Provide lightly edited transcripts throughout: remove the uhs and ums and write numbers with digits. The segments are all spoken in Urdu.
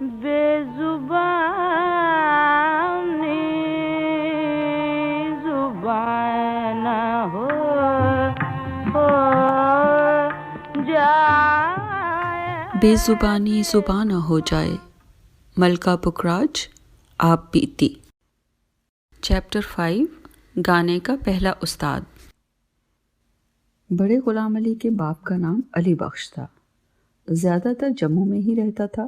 بے زبانی زبان نہ ہو جائے، بے زبانی زبان نہ ہو جائے، ملکہ پکراج آپ بیتی۔ چیپٹر 5 گانے کا پہلا استاد۔ بڑے غلام علی کے باپ کا نام علی بخش تھا۔ زیادہ تر جموں میں ہی رہتا تھا،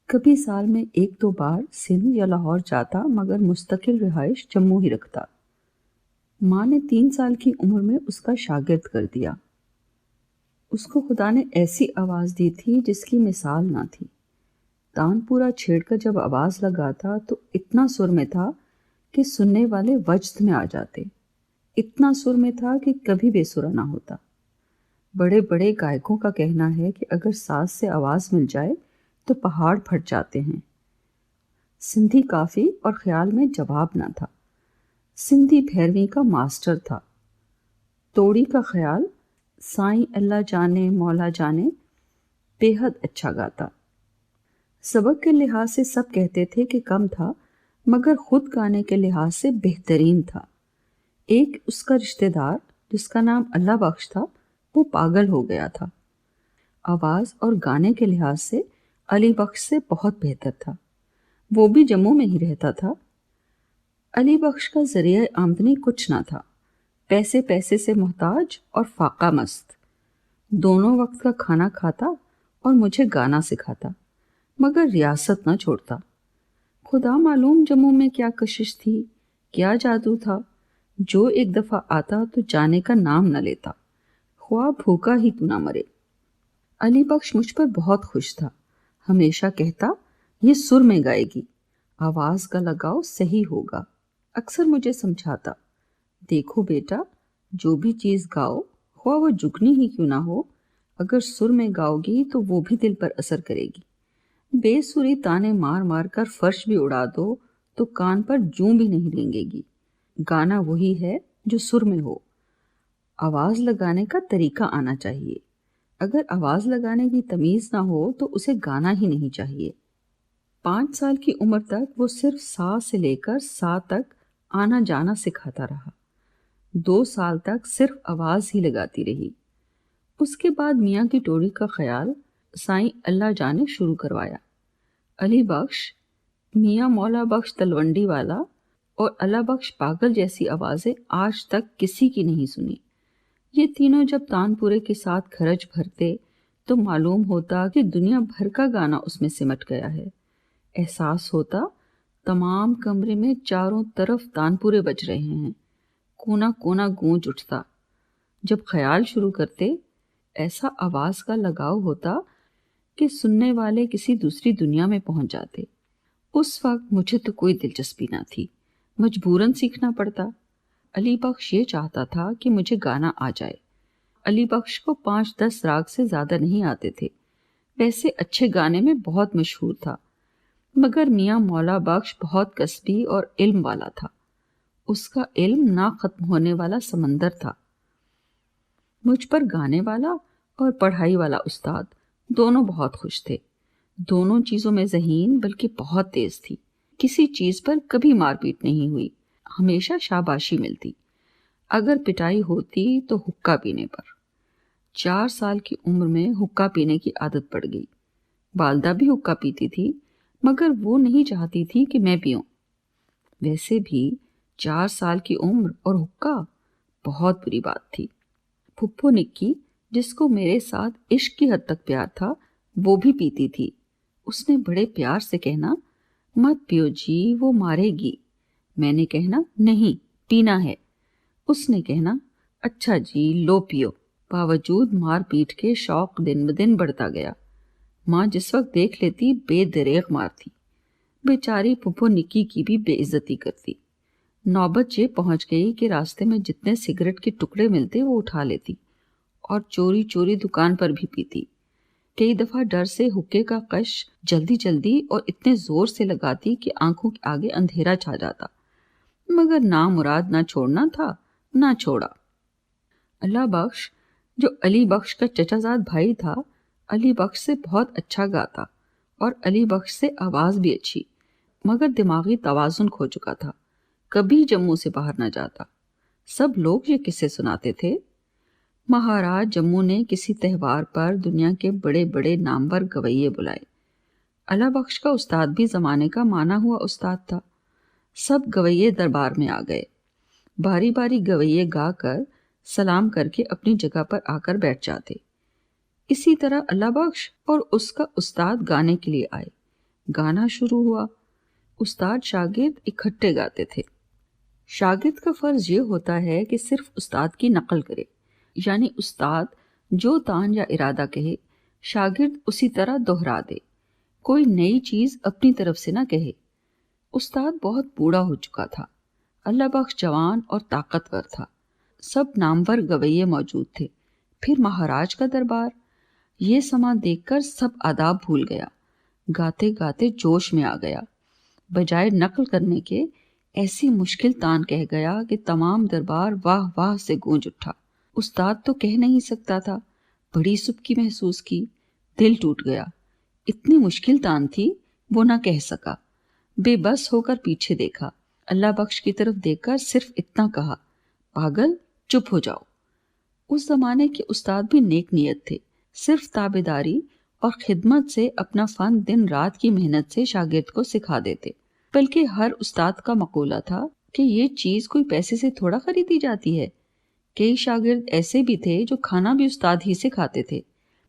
کبھی سال میں 1-2 بار سندھ یا لاہور جاتا، مگر مستقل رہائش جموں ہی رکھتا۔ ماں نے 3 سال کی عمر میں اس کا شاگرد کر دیا۔ اس کو خدا نے ایسی آواز دی تھی جس کی مثال نہ تھی۔ تان پورا چھیڑ کر جب آواز لگاتا تو اتنا سر میں تھا کہ سننے والے وجد میں آ جاتے، اتنا سر میں تھا کہ کبھی بے سرا نہ ہوتا۔ بڑے بڑے گائکوں کا کہنا ہے کہ اگر ساز سے آواز مل جائے تو پہاڑ پھٹ جاتے ہیں۔ سندھی کافی اور خیال میں جواب نہ تھا۔ سندھی بھیرویں کا ماسٹر تھا۔ توڑی کا خیال سائیں اللہ جانے مولا جانے بے حد اچھا گاتا۔ سبق کے لحاظ سے سب کہتے تھے کہ کم تھا، مگر خود گانے کے لحاظ سے بہترین تھا۔ ایک اس کا رشتہ دار جس کا نام اللہ بخش تھا، وہ پاگل ہو گیا تھا۔ آواز اور گانے کے لحاظ سے علی بخش سے بہت بہتر تھا۔ وہ بھی جموں میں ہی رہتا تھا۔ علی بخش کا ذریعہ آمدنی کچھ نہ تھا، پیسے پیسے سے محتاج اور فاقہ مست۔ دونوں وقت کا کھانا کھاتا اور مجھے گانا سکھاتا، مگر ریاست نہ چھوڑتا۔ خدا معلوم جموں میں کیا کشش تھی، کیا جادو تھا، جو ایک دفعہ آتا تو جانے کا نام نہ لیتا، خواہ بھوکا ہی کیوں نہ مرے۔ علی بخش مجھ پر بہت خوش تھا، ہمیشہ کہتا یہ سر میں گائے گی، آواز کا لگاؤ صحیح ہوگا۔ اکثر مجھے سمجھاتا، دیکھو بیٹا، جو بھی چیز گاؤ، خواہ وہ جگنی ہی کیوں نہ ہو، اگر سر میں گاؤ گی تو وہ بھی دل پر اثر کرے گی۔ بے سری تانے مار مار کر فرش بھی اڑا دو تو کان پر جوں بھی نہیں رینگے گی۔ گانا وہی ہے جو سر میں ہو۔ آواز لگانے کا طریقہ آنا چاہیے۔ اگر آواز لگانے کی تمیز نہ ہو تو اسے گانا ہی نہیں چاہیے۔ 5 سال کی عمر تک وہ صرف سا سے لے کر سا تک آنا جانا سکھاتا رہا۔ 2 سال تک صرف آواز ہی لگاتی رہی۔ اس کے بعد میاں کی ٹوڑی کا خیال سائیں اللہ جانے شروع کروایا۔ علی بخش، میاں مولا بخش تلونڈی والا اور اللہ بخش پاگل جیسی آوازیں آج تک کسی کی نہیں سنی۔ یہ تینوں جب تان پورے کے ساتھ کھرچ بھرتے تو معلوم ہوتا کہ دنیا بھر کا گانا اس میں سمٹ گیا ہے۔ احساس ہوتا تمام کمرے میں چاروں طرف تان پورے بج رہے ہیں، کونا کونا گونج اٹھتا۔ جب خیال شروع کرتے ایسا آواز کا لگاؤ ہوتا کہ سننے والے کسی دوسری دنیا میں پہنچ جاتے۔ اس وقت مجھے تو کوئی دلچسپی نہ تھی، مجبوراً سیکھنا پڑتا۔ علی بخش یہ چاہتا تھا کہ مجھے گانا آ جائے۔ علی بخش کو 5-10 راگ سے زیادہ نہیں آتے تھے، ویسے اچھے گانے میں بہت مشہور تھا، مگر میاں مولا بخش بہت کسبی اور علم والا تھا۔ اس کا علم نہ ختم ہونے والا سمندر تھا۔ مجھ پر گانے والا اور پڑھائی والا استاد دونوں بہت خوش تھے۔ دونوں چیزوں میں ذہین بلکہ بہت تیز تھی۔ کسی چیز پر کبھی مار پیٹ نہیں ہوئی، ہمیشہ شاباشی ملتی۔ اگر پٹائی ہوتی تو حقہ پینے پر۔ 4 سال کی عمر میں حقہ پینے کی عادت پڑ گئی۔ والدہ بھی حقہ پیتی تھی، مگر وہ نہیں چاہتی تھی کہ میں پیوں۔ ویسے بھی 4 سال کی عمر اور حقہ بہت بری بات تھی۔ پھپھو نکی، جس کو میرے ساتھ عشق کی حد تک پیار تھا، وہ بھی پیتی تھی۔ اس نے بڑے پیار سے کہنا، مت پیو جی، وہ مارے گی۔ میں نے کہنا، نہیں پینا ہے۔ اس نے کہنا، اچھا جی لو پیو۔ باوجود مار پیٹ کے شوق دن بدن بڑھتا گیا۔ ماں جس وقت دیکھ لیتی بے دریغ مارتی۔ بیچاری پھپھو نکی کی بھی بے عزتی کرتی۔ نوبت یہ پہنچ گئی کہ راستے میں جتنے سگریٹ کے ٹکڑے ملتے وہ اٹھا لیتی اور چوری چوری دکان پر بھی پیتی۔ کئی دفعہ ڈر سے حقے کا کش جلدی جلدی اور اتنے زور سے لگاتی کہ آنکھوں کے آگے اندھیرا چھا جاتا، مگر نامراد نہ چھوڑنا تھا، نہ چھوڑا۔ اللہ بخش، جو علی بخش کا چچا زاد بھائی تھا، علی بخش سے بہت اچھا گاتا اور علی بخش سے آواز بھی اچھی، مگر دماغی توازن کھو چکا تھا، کبھی جموں سے باہر نہ جاتا۔ سب لوگ یہ قصے سناتے تھے۔ مہاراج جموں نے کسی تہوار پر دنیا کے بڑے بڑے نامور گویے بلائے۔ علی بخش کا استاد بھی زمانے کا مانا ہوا استاد تھا۔ سب گویے دربار میں آ گئے، باری باری گویے گا کر سلام کر کے اپنی جگہ پر آ کر بیٹھ جاتے۔ اسی طرح علی بخش اور اس کا استاد گانے کے لیے آئے۔ گانا شروع ہوا۔ استاد شاگرد اکٹھے گاتے تھے۔ شاگرد کا فرض یہ ہوتا ہے کہ صرف استاد کی نقل کرے، یعنی استاد جو تان یا ارادہ کہے شاگرد اسی طرح دہرا دے، کوئی نئی چیز اپنی طرف سے نہ کہے۔ استاد بہت بوڑھا ہو چکا تھا، علی بخش جوان اور طاقتور تھا۔ سب نامور گویے موجود تھے۔ پھر مہاراج کا دربار، یہ سما دیکھ کر سب آداب بھول گیا، گاتے گاتے جوش میں آ گیا، بجائے نقل کرنے کے ایسی مشکل تان کہہ گیا کہ تمام دربار واہ واہ سے گونج اٹھا۔ استاد تو کہہ نہیں سکتا تھا، بڑی سبکی محسوس کی، دل ٹوٹ گیا۔ اتنی مشکل تان تھی وہ نہ کہہ سکا، بے بس ہو کر پیچھے دیکھا، علی بخش کی طرف دیکھ کر صرف اتنا کہا، پاگل چپ ہو جاؤ۔ اس زمانے کے استاد بھی نیک نیت تھے، صرف تابعداری اور خدمت سے اپنا فن دن رات کی محنت سے شاگرد کو سکھا دیتے۔ بلکہ ہر استاد کا مقولہ تھا کہ یہ چیز کوئی پیسے سے تھوڑا خریدی جاتی ہے۔ کئی شاگرد ایسے بھی تھے جو کھانا بھی استاد ہی سے کھاتے تھے،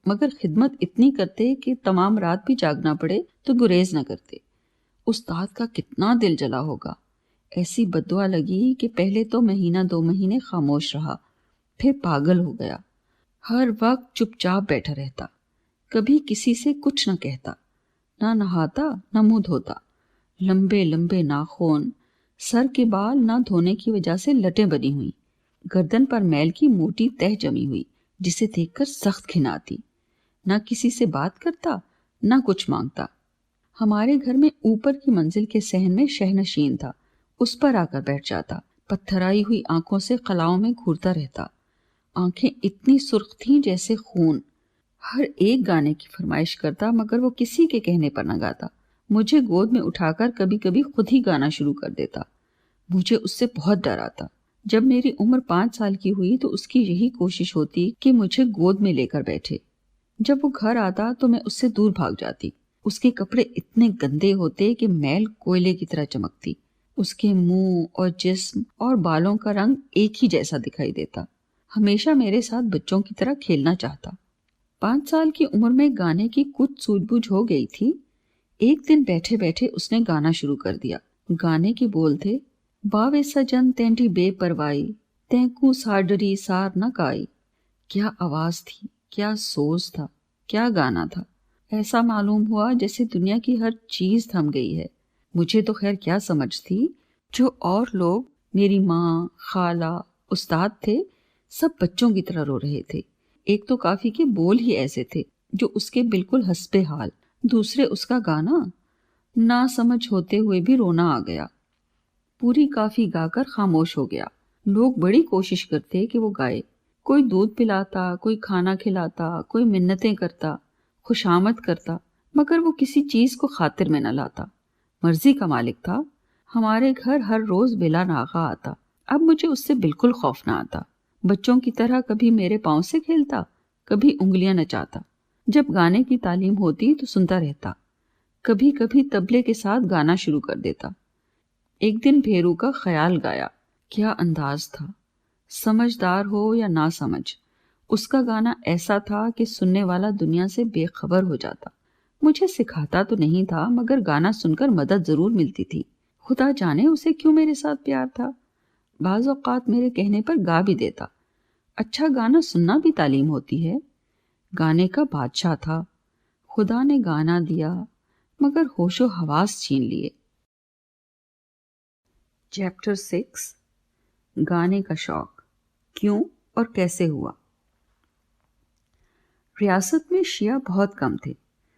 مگر خدمت اتنی کرتے کہ تمام رات بھی جاگنا پڑے تو گریز نہ کرتے۔ استاد کا کتنا دل جلا ہوگا۔ ایسی بددعا لگی کہ پہلے تو مہینہ 2 مہینے خاموش رہا، پھر پاگل ہو گیا۔ ہر وقت چپ چاپ بیٹھا رہتا، کبھی کسی سے کچھ نہ کہتا، نہ نہاتا نہ منہ دھوتا، لمبے لمبے ناخن، سر کے بال نہ دھونے کی وجہ سے لٹیں بنی ہوئی، گردن پر میل کی موٹی تہ جمی ہوئی جسے دیکھ کر سخت گھن آتی۔ نہ کسی سے بات کرتا نہ کچھ مانگتا۔ ہمارے گھر میں اوپر کی منزل کے صحن میں شہنشین تھا، اس پر آ کر بیٹھ جاتا، پتھرائی ہوئی آنکھوں سے خلاؤں میں گھورتا رہتا۔ آنکھیں اتنی سرخ تھیں جیسے خون۔ ہر ایک گانے کی فرمائش کرتا، مگر وہ کسی کے کہنے پر نہ گاتا۔ مجھے گود میں اٹھا کر کبھی کبھی خود ہی گانا شروع کر دیتا۔ مجھے اس سے بہت ڈر آتا۔ جب میری عمر 5 سال کی ہوئی تو اس کی یہی کوشش ہوتی کہ مجھے گود میں لے کر بیٹھے۔ جب وہ گھر آتا تو میں اس سے دور بھاگ جاتی۔ اس کے کپڑے اتنے گندے ہوتے کہ میل کوئلے کی طرح چمکتی۔ اس کے منہ اور جسم اور بالوں کا رنگ ایک ہی جیسا دکھائی دیتا۔ ہمیشہ میرے ساتھ بچوں کی طرح کھیلنا چاہتا۔ 5 سال کی عمر میں گانے کی کچھ سوجھ بوجھ ہو گئی تھی۔ ایک دن بیٹھے بیٹھے اس نے گانا شروع کر دیا۔ گانے کے بول تھے، باوے سجن تینٹی بے پروائی، تینکو ساڈری سار نہ کائی۔ کیا آواز تھی، کیا سوز تھا، کیا گانا تھا۔ ایسا معلوم ہوا جیسے دنیا کی ہر چیز تھم گئی ہے۔ مجھے تو خیر کیا سمجھ تھی، جو اور لوگ، میری ماں، خالہ، استاد تھے، سب بچوں کی طرح رو رہے تھے۔ ایک تو کافی کے بول ہی ایسے تھے جو اس کے بالکل حسب حال، دوسرے اس کا گانا، نہ سمجھ ہوتے ہوئے بھی رونا آ گیا۔ پوری کافی گا کر خاموش ہو گیا۔ لوگ بڑی کوشش کرتے کہ وہ گائے، کوئی دودھ پلاتا، کوئی کھانا کھلاتا، کوئی منتیں کرتا، خوشامد کرتا، مگر وہ کسی چیز کو خاطر میں نہ لاتا۔ مرضی کا مالک تھا۔ ہمارے گھر ہر روز بلا ناغہ آتا۔ اب مجھے اس سے بالکل خوف نہ آتا۔ بچوں کی طرح کبھی میرے پاؤں سے کھیلتا، کبھی انگلیاں نچاتا۔ جب گانے کی تعلیم ہوتی تو سنتا رہتا، کبھی کبھی طبلے کے ساتھ گانا شروع کر دیتا۔ ایک دن بھیرو کا خیال گایا۔ کیا انداز تھا، سمجھدار ہو یا نہ سمجھ، اس کا گانا ایسا تھا کہ سننے والا دنیا سے بے خبر ہو جاتا۔ مجھے سکھاتا تو نہیں تھا، مگر گانا سن کر مدد ضرور ملتی تھی۔ خدا جانے اسے کیوں میرے ساتھ پیار تھا۔ بعض اوقات میرے کہنے پر گا بھی دیتا۔ اچھا گانا سننا بھی تعلیم ہوتی ہے۔ گانے کا بادشاہ تھا۔ خدا نے گانا دیا مگر ہوش و حواس چھین لیے۔ چیپٹر 6 گانے کا شوق، کیوں اور کیسے ہوا۔ ریاست میں شیعہ بہت کم تھے،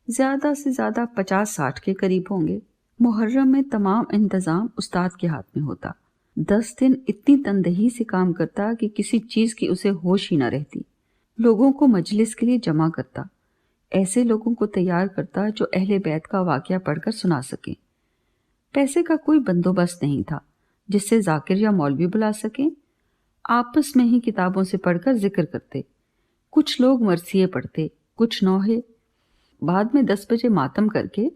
زیادہ سے زیادہ 50-60 کے قریب ہوں گے۔ محرم میں تمام انتظام استاد کے ہاتھ میں ہوتا۔ 10 دن اتنی تندہی سے کام کرتا کہ کسی چیز کی اسے ہوش ہی نہ رہتی۔ لوگوں کو مجلس کے لیے جمع کرتا، ایسے لوگوں کو تیار کرتا جو اہل بیت کا واقعہ پڑھ کر سنا سکیں۔ پیسے کا کوئی بندوبست نہیں تھا جس سے ذاکر یا مولوی بلا سکیں۔ آپس میں ہی کتابوں سے پڑھ کر ذکر کرتے، کچھ لوگ مرثیے پڑھتے، کچھ نوحے، بعد میں 10 بجے ماتم کر کے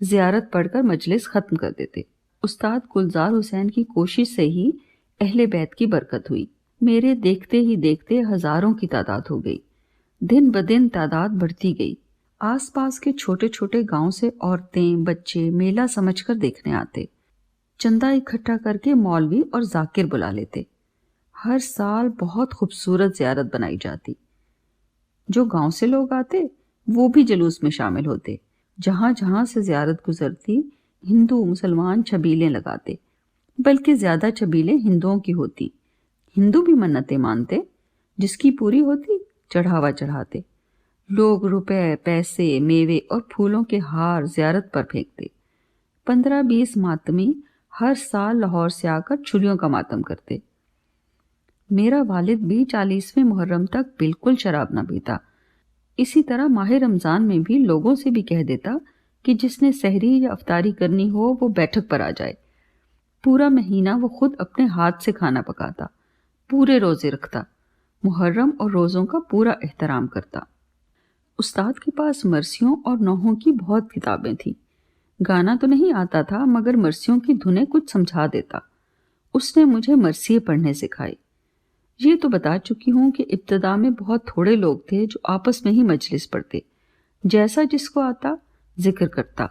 زیارت پڑھ کر مجلس ختم کر دیتے۔ استاد گلزار حسین کی کوشش سے ہی اہل بیت کی برکت ہوئی۔ میرے دیکھتے ہی دیکھتے ہزاروں کی تعداد ہو گئی۔ دن بدن تعداد بڑھتی گئی۔ آس پاس کے چھوٹے چھوٹے گاؤں سے عورتیں بچے میلہ سمجھ کر دیکھنے آتے۔ چندہ اکٹھا کر کے مولوی اور ذاکر بلا لیتے۔ ہر سال بہت خوبصورت زیارت بنائی جاتی۔ جو گاؤں سے لوگ آتے وہ بھی جلوس میں شامل ہوتے۔ جہاں جہاں سے زیارت گزرتی ہندو مسلمان چھبیلیں لگاتے، بلکہ زیادہ چھبیلیں ہندوؤں کی ہوتی۔ ہندو بھی منتیں مانتے، جس کی پوری ہوتی چڑھاوا چڑھاتے۔ لوگ روپے، پیسے، میوے اور پھولوں کے ہار زیارت پر پھینکتے۔ 15-20 ماتمی ہر سال لاہور سے آ کر چھریوں کا ماتم کرتے۔ میرا والد بھی 40ویں محرم تک بالکل شراب نہ پیتا۔ اسی طرح ماہ رمضان میں بھی لوگوں سے بھی کہہ دیتا کہ جس نے سحری یا افطاری کرنی ہو وہ بیٹھک پر آ جائے۔ پورا مہینہ وہ خود اپنے ہاتھ سے کھانا پکاتا، پورے روزے رکھتا، محرم اور روزوں کا پورا احترام کرتا۔ استاد کے پاس مرثیوں اور نوحوں کی بہت کتابیں تھیں۔ گانا تو نہیں آتا تھا مگر مرثیوں کی دھنیں کچھ سمجھا دیتا۔ اس نے مجھے مرثیے پڑھنے سکھائے۔ یہ تو بتا چکی ہوں کہ ابتدا میں بہت تھوڑے لوگ تھے جو آپس میں ہی مجلس پڑھتے، جیسا جس کو آتا ذکر کرتا۔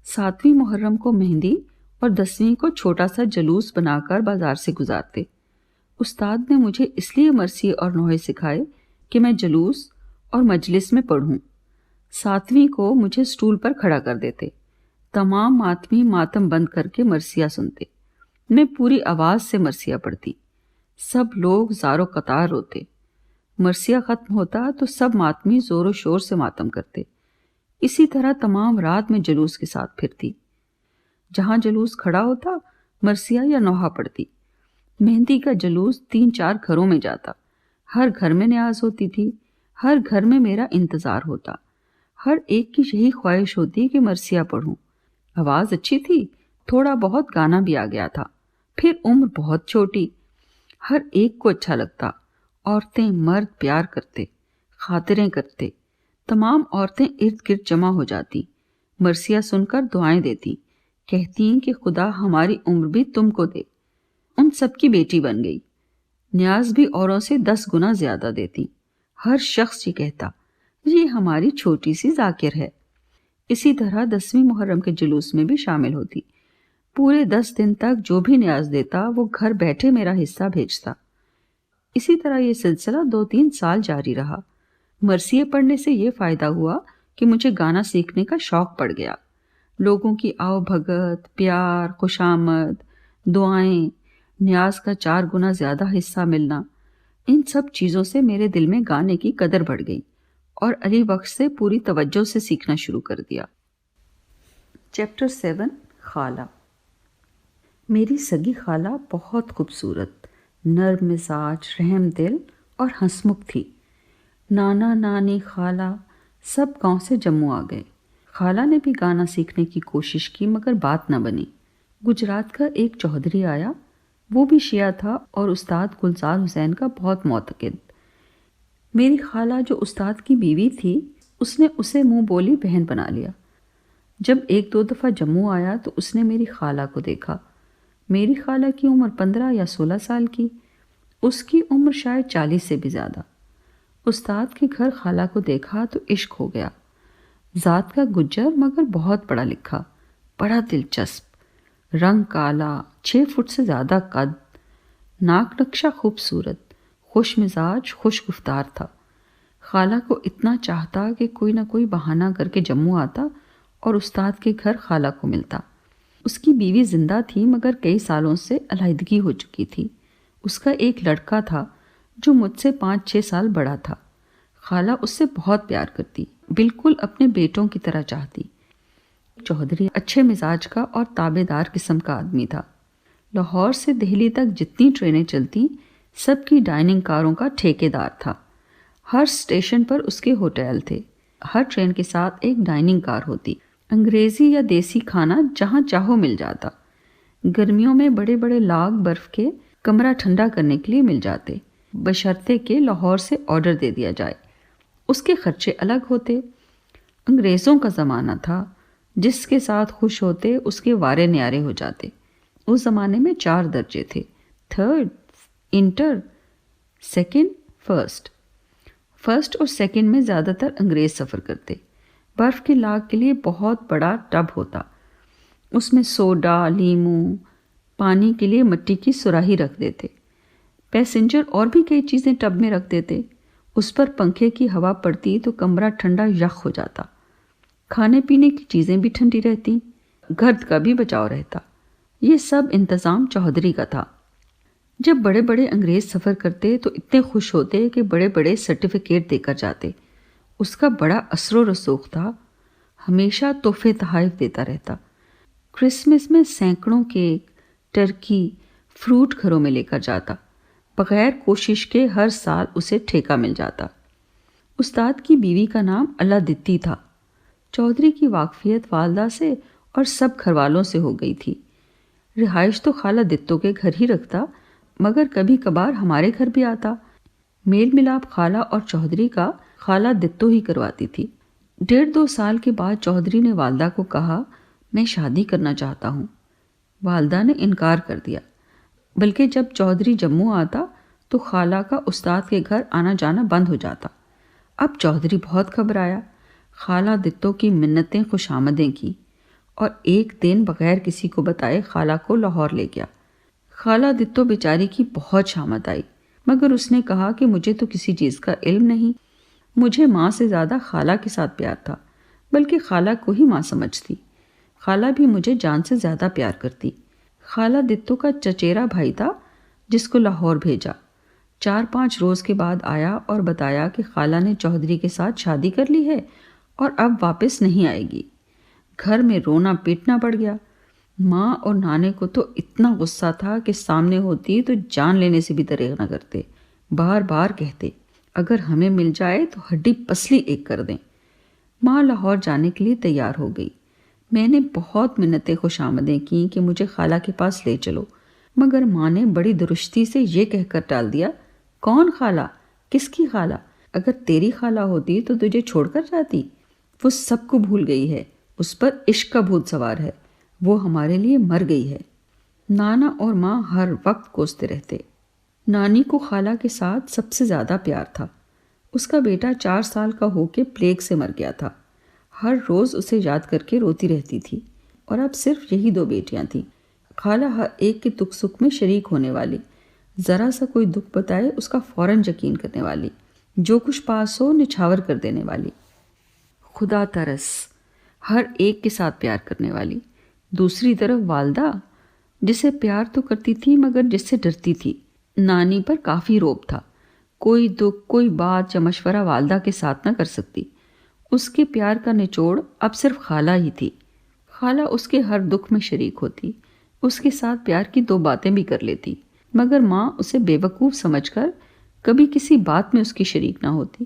7ویں محرم کو مہندی اور 10ویں کو چھوٹا سا جلوس بنا کر بازار سے گزارتے۔ استاد نے مجھے اس لیے مرثیے اور نوحے سکھائے کہ میں جلوس اور مجلس میں پڑھوں۔ 7ویں کو مجھے سٹول پر کھڑا کر دیتے۔ تمام ماتمی ماتم بند کر کے مرثیہ سنتے۔ میں پوری آواز سے مرثیہ پڑھتی۔ سب لوگ زار و قطار روتے۔ مرثیہ ختم ہوتا تو سب ماتمی زور و شور سے ماتم کرتے۔ اسی طرح تمام رات میں جلوس کے ساتھ پھرتی۔ جہاں جلوس کھڑا ہوتا مرثیہ یا نوحہ پڑھتی۔ مہندی کا جلوس 3-4 گھروں میں جاتا۔ ہر گھر میں نیاز ہوتی تھی، ہر گھر میں میرا انتظار ہوتا۔ ہر ایک کی یہی خواہش ہوتی کہ مرثیہ پڑھوں۔ آواز اچھی تھی، تھوڑا بہت گانا بھی آ گیا تھا، پھر عمر بہت چھوٹی۔ ہر ایک کو اچھا لگتا۔ عورتیں مرد پیار کرتے، خاطریں کرتے۔ تمام عورتیں ارد گرد جمع ہو جاتی، مرثیہ سن کر دعائیں دیتی، کہتی کہ خدا ہماری عمر بھی تم کو دے۔ ان سب کی بیٹی بن گئی۔ نیاز بھی اوروں سے 10 گنا زیادہ دیتی۔ ہر شخص یہ کہتا یہ ہماری چھوٹی سی ذاکر ہے۔ اسی طرح 10ویں محرم کے جلوس میں بھی شامل ہوتی۔ پورے 10 دن تک جو بھی نیاز دیتا وہ گھر بیٹھے میرا حصہ بھیجتا۔ اسی طرح یہ سلسلہ 2-3 سال جاری رہا۔ مرثیے پڑھنے سے یہ فائدہ ہوا کہ مجھے گانا سیکھنے کا شوق پڑ گیا۔ لوگوں کی آؤ بھگت، پیار، خوشامد، دعائیں، نیاز کا 4 گنا زیادہ حصہ ملنا، ان سب چیزوں سے میرے دل میں گانے کی قدر بڑھ گئی اور علی بخش سے پوری توجہ سے سیکھنا شروع کر دیا۔ چیپٹر 7 خالہ۔ میری سگی خالہ بہت خوبصورت، نرم مزاج، رحم دل اور ہنسمکھ تھی۔ نانا نانی خالہ سب گاؤں سے جموں آ گئے۔ خالہ نے بھی گانا سیکھنے کی کوشش کی مگر بات نہ بنی۔ گجرات کا ایک چودھری آیا، وہ بھی شیعہ تھا اور استاد گلزار حسین کا بہت معتقد۔ میری خالہ جو استاد کی بیوی تھی اس نے اسے منہ بولی بہن بنا لیا۔ جب 1-2 دفعہ جموں آیا تو اس نے میری خالہ کو دیکھا۔ میری خالہ کی عمر 15 یا 16 سال کی، اس کی عمر شاید 40 سے بھی زیادہ۔ استاد کے گھر خالہ کو دیکھا تو عشق ہو گیا۔ ذات کا گجر مگر بہت پڑھا لکھا، بڑا دلچسپ، رنگ کالا، 6 فٹ سے زیادہ قد، ناک نقشہ خوبصورت، خوش مزاج، خوش گفتار تھا۔ خالہ کو اتنا چاہتا کہ کوئی نہ کوئی بہانہ کر کے جموں آتا اور استاد کے گھر خالہ کو ملتا۔ اس کی بیوی زندہ تھی مگر کئی سالوں سے علیحدگی ہو چکی تھی۔ اس کا ایک لڑکا تھا جو مجھ سے 5-6 سال بڑا تھا۔ خالہ اس سے بہت پیار کرتی، بالکل اپنے بیٹوں کی طرح چاہتی۔ چودھری اچھے مزاج کا اور تابع دار قسم کا آدمی تھا۔ لاہور سے دہلی تک جتنی ٹرینیں چلتی سب کی ڈائننگ کاروں کا ٹھیکیدار تھا۔ ہر اسٹیشن پر اس کے ہوٹل تھے۔ ہر ٹرین کے ساتھ ایک ڈائننگ کار ہوتی، انگریزی یا دیسی کھانا جہاں چاہو مل جاتا۔ گرمیوں میں بڑے بڑے لاگ برف کے کمرہ ٹھنڈا کرنے کے لیے مل جاتے، بشرطے کہ لاہور سے آرڈر دے دیا جائے۔ اس کے خرچے الگ ہوتے۔ انگریزوں کا زمانہ تھا، جس کے ساتھ خوش ہوتے اس کے وارے نیارے ہو جاتے۔ اس زمانے میں 4 درجے تھے، third, inter, second, first. First اور سیکنڈ میں زیادہ تر انگریز سفر کرتے۔ برف کے لاگ کے لیے بہت بڑا ٹب ہوتا، اس میں سوڈا، لیموں، پانی کے لیے مٹی کی سراہی رکھ دیتے۔ پیسنجر اور بھی کئی چیزیں ٹب میں رکھ دیتے۔ اس پر پنکھے کی ہوا پڑتی تو کمرہ ٹھنڈا یخ ہو جاتا۔ کھانے پینے کی چیزیں بھی ٹھنڈی رہتی، گرد کا بھی بچاؤ رہتا۔ یہ سب انتظام چودھری کا تھا۔ جب بڑے بڑے انگریز سفر کرتے تو اتنے خوش ہوتے کہ بڑے بڑے سرٹیفکیٹ دے کر جاتے۔ اس کا بڑا اثر و رسوخ تھا، ہمیشہ تحفے تحائف دیتا رہتا۔ کرسمس میں سینکڑوں کیک، ٹرکی، فروٹ گھروں میں لے کر جاتا۔ بغیر کوشش کے ہر سال اسے ٹھیکہ مل جاتا۔ استاد کی بیوی کا نام اللہ دتی تھا۔ چودھری کی واقفیت والدہ سے اور سب گھر والوں سے ہو گئی تھی۔ رہائش تو خالہ دتو کے گھر ہی رکھتا، مگر کبھی کبھار ہمارے گھر بھی آتا۔ میل ملاپ خالہ اور چودھری کا خالہ دتو ہی کرواتی تھی۔ 1.5-2 سال کے بعد چودھری نے والدہ کو کہا، میں شادی کرنا چاہتا ہوں۔ والدہ نے انکار کر دیا، بلکہ جب چودھری جموں آتا تو خالہ کا استاد کے گھر آنا جانا بند ہو جاتا۔ اب چودھری بہت گھبرایا، خالہ دتو کی منتیں خوش آمدیں کی، اور ایک دن بغیر کسی کو بتائے خالہ کو لاہور لے گیا۔ خالہ دتو بیچاری کی بہت شامت آئی، مگر اس نے کہا کہ مجھے تو کسی چیز کا علم نہیں، مجھے ماں سے زیادہ خالہ کے ساتھ پیار تھا، بلکہ خالہ کو ہی ماں سمجھتی۔ خالہ بھی مجھے جان سے زیادہ پیار کرتی۔ خالہ دتو کا چچیرا بھائی تھا جس کو لاہور بھیجا۔ 4-5 روز کے بعد آیا اور بتایا کہ خالہ نے چودھری کے ساتھ شادی کر لی ہے اور اب واپس نہیں آئے گی۔ گھر میں رونا پیٹنا پڑ گیا۔ ماں اور نانے کو تو اتنا غصہ تھا کہ سامنے ہوتی تو جان لینے سے بھی دریغ نہ کرتے۔ بار بار کہتے، اگر ہمیں مل جائے تو ہڈی پسلی ایک کر دیں۔ ماں لاہور جانے کے لیے تیار ہو گئی۔ میں نے بہت منتیں خوش آمدیں کی کہ مجھے خالہ کے پاس لے چلو، مگر ماں نے بڑی درستی سے یہ کہہ کر ٹال دیا، کون خالہ؟ کس کی خالہ؟ اگر تیری خالہ ہوتی تو تجھے چھوڑ کر جاتی؟ وہ سب کو بھول گئی ہے، اس پر عشق کا بھوت سوار ہے، وہ ہمارے لیے مر گئی ہے۔ نانا اور ماں ہر وقت کوستے رہتے۔ نانی کو خالہ کے ساتھ سب سے زیادہ پیار تھا۔ اس کا بیٹا 4 سال کا ہو کے پلیگ سے مر گیا تھا۔ ہر روز اسے یاد کر کے روتی رہتی تھی، اور اب صرف یہی 2 بیٹیاں تھیں۔ خالہ ہر ایک کے دکھ سکھ میں شریک ہونے والی، ذرا سا کوئی دکھ بتائے اس کا فوراً یقین کرنے والی، جو کچھ پاس ہو نچھاور کر دینے والی، خدا ترس، ہر ایک کے ساتھ پیار کرنے والی۔ دوسری طرف والدہ، جسے پیار تو کرتی تھی مگر جس سے ڈرتی تھی۔ نانی پر کافی روب تھا، کوئی دکھ کوئی بات یا مشورہ والدہ کے ساتھ نہ کر سکتی۔ اس کے پیار کا نچوڑ اب صرف خالہ ہی تھی۔ خالہ اس کے ہر دکھ میں شریک ہوتی، اس کے ساتھ پیار کی 2 باتیں بھی کر لیتی، مگر ماں اسے بے وقوف سمجھ کر کبھی کسی بات میں اس کی شریک نہ ہوتی۔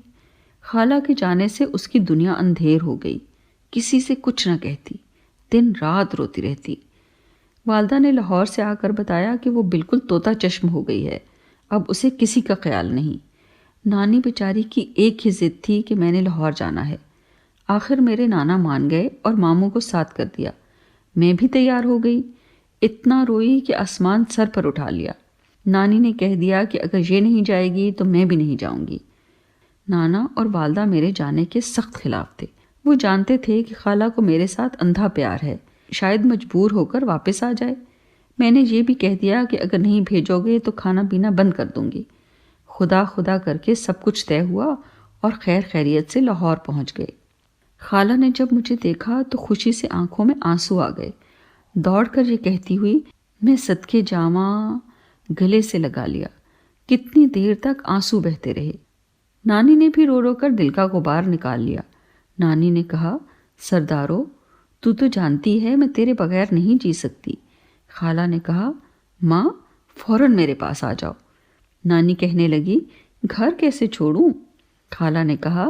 خالہ کے جانے سے اس کی دنیا اندھیر ہو گئی، کسی سے کچھ نہ کہتی، دن رات روتی رہتی۔ والدہ نے لاہور سے آ کر بتایا کہ وہ بالکل طوطا چشم ہو گئی ہے، اب اسے کسی کا خیال نہیں۔ نانی بیچاری کی ایک ہی ضد تھی کہ میں نے لاہور جانا ہے۔ آخر میرے نانا مان گئے اور ماموں کو ساتھ کر دیا۔ میں بھی تیار ہو گئی، اتنا روئی کہ آسمان سر پر اٹھا لیا۔ نانی نے کہہ دیا کہ اگر یہ نہیں جائے گی تو میں بھی نہیں جاؤں گی۔ نانا اور والدہ میرے جانے کے سخت خلاف تھے۔ وہ جانتے تھے کہ خالہ کو میرے ساتھ اندھا پیار ہے، شاید مجبور ہو کر واپس آ جائے۔ میں نے یہ بھی کہہ دیا کہ اگر نہیں بھیجو گے تو کھانا پینا بند کر دوں گی۔ خدا خدا کر کے سب کچھ طے ہوا اور خیر خیریت سے لاہور پہنچ گئے۔ خالہ نے جب مجھے دیکھا تو خوشی سے آنکھوں میں آنسو آ گئے۔ دوڑ کر یہ کہتی ہوئی، میں صدقے جاواں، گلے سے لگا لیا۔ کتنی دیر تک آنسو بہتے رہے۔ نانی نے بھی رو رو کر دل کا غبار نکال لیا۔ نانی نے کہا، سردارو، تو جانتی ہے میں تیرے بغیر نہیں جی سکتی۔ خالہ نے کہا، ماں فوراً میرے پاس آ جاؤ۔ نانی کہنے لگی، گھر کیسے چھوڑوں؟ خالہ نے کہا،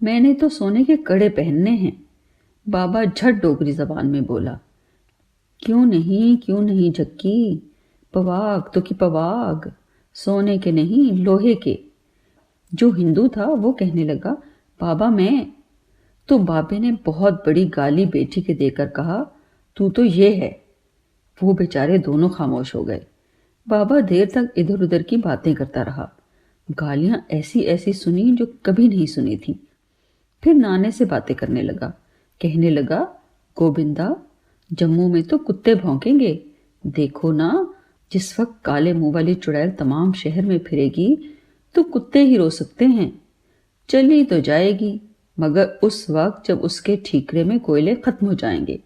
میں نے تو سونے کے کڑے پہننے ہیں، بابا جھٹ ڈوگری زبان میں بولا۔ کیوں نہیں جکی، پواگ تو کی پواگ، سونے کے نہیں لوہے کے۔ جو ہندو تھا وہ کہنے لگا، بابا میں تو بابے نے بہت بڑی گالی بیٹی کے دے کر کہا، تو تو یہ ہے۔ وہ بیچارے دونوں خاموش ہو گئے۔ بابا دیر تک ادھر ادھر کی باتیں کرتا رہا، گالیاں ایسی ایسی سنی جو کبھی نہیں سنی تھی۔ پھر نانے سے باتیں کرنے لگا، کہنے لگا، گوبندا، جموں میں تو کتے بھونکیں گے، دیکھو نا، جس وقت کالے منہ والی چڑیل تمام شہر میں پھرے گی تو کتے ہی رو سکتے ہیں۔ چلی تو جائے گی مگر اس وقت جب اس کے ٹھیکرے میں کوئلے ختم ہو جائیں گے۔